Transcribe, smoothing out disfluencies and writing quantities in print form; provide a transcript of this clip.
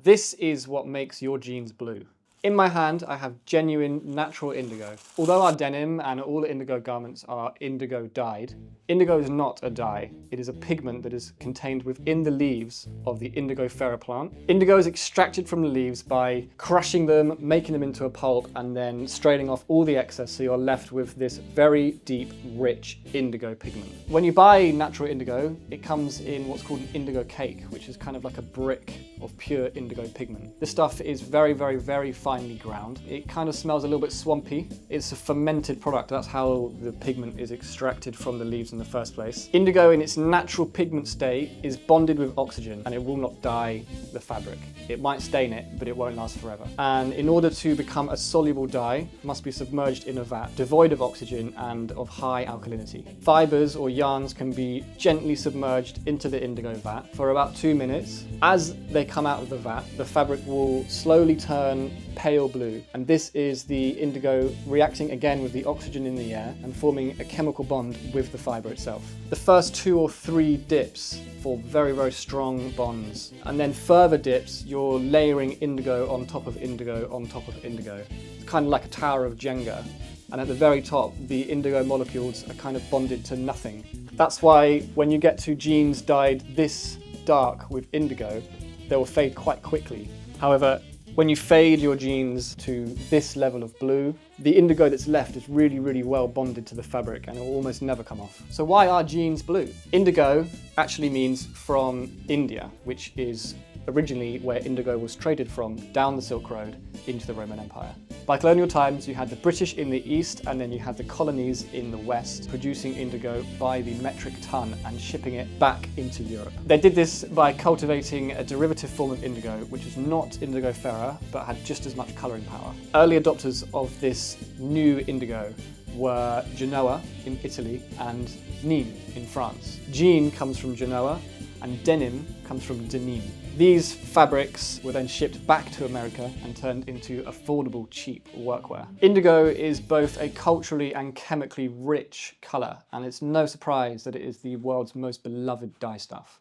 This is what makes your jeans blue. In my hand, I have genuine natural indigo. Although our denim and all indigo garments are indigo dyed, indigo is not a dye. It is a pigment that is contained within the leaves of the indigofera plant. Indigo is extracted from the leaves by crushing them, making them into a pulp, and then straining off all the excess, so you're left with this very deep, rich indigo pigment. When you buy natural indigo, it comes in what's called an indigo cake, which is kind of like a brick of pure indigo pigment. This stuff is very, very, very finely ground. It kind of smells a little bit swampy. It's a fermented product. That's how the pigment is extracted from the leaves in the first place. Indigo in its natural pigment state is bonded with oxygen and it will not dye the fabric. It might stain it, but it won't last forever. And in order to become a soluble dye, it must be submerged in a vat, devoid of oxygen and of high alkalinity. Fibers or yarns can be gently submerged into the indigo vat for about 2 minutes. As they come out of the vat, the fabric will slowly turn pale blue, and this is the indigo reacting again with the oxygen in the air and forming a chemical bond with the fiber itself. The first 2 or 3 dips form very, very strong bonds, and then further dips, you're layering indigo on top of indigo on top of indigo. It's kind of like a tower of Jenga, and at the very top, the indigo molecules are kind of bonded to nothing. That's why when you get to jeans dyed this dark with indigo, they will fade quite quickly. However, when you fade your jeans to this level of blue, the indigo that's left is really, really well bonded to the fabric and it will almost never come off. So why are jeans blue? Indigo actually means from India, which is originally where indigo was traded from down the Silk Road into the Roman Empire. By colonial times, you had the British in the east and then you had the colonies in the west producing indigo by the metric ton and shipping it back into Europe. They did this by cultivating a derivative form of indigo, which is not indigofera, but had just as much colouring power. Early adopters of this new indigo were Genoa in Italy and Nîmes in France. Jean comes from Genoa and denim comes from denim. These fabrics were then shipped back to America and turned into affordable, cheap workwear. Indigo is both a culturally and chemically rich colour, and it's no surprise that it is the world's most beloved dye stuff.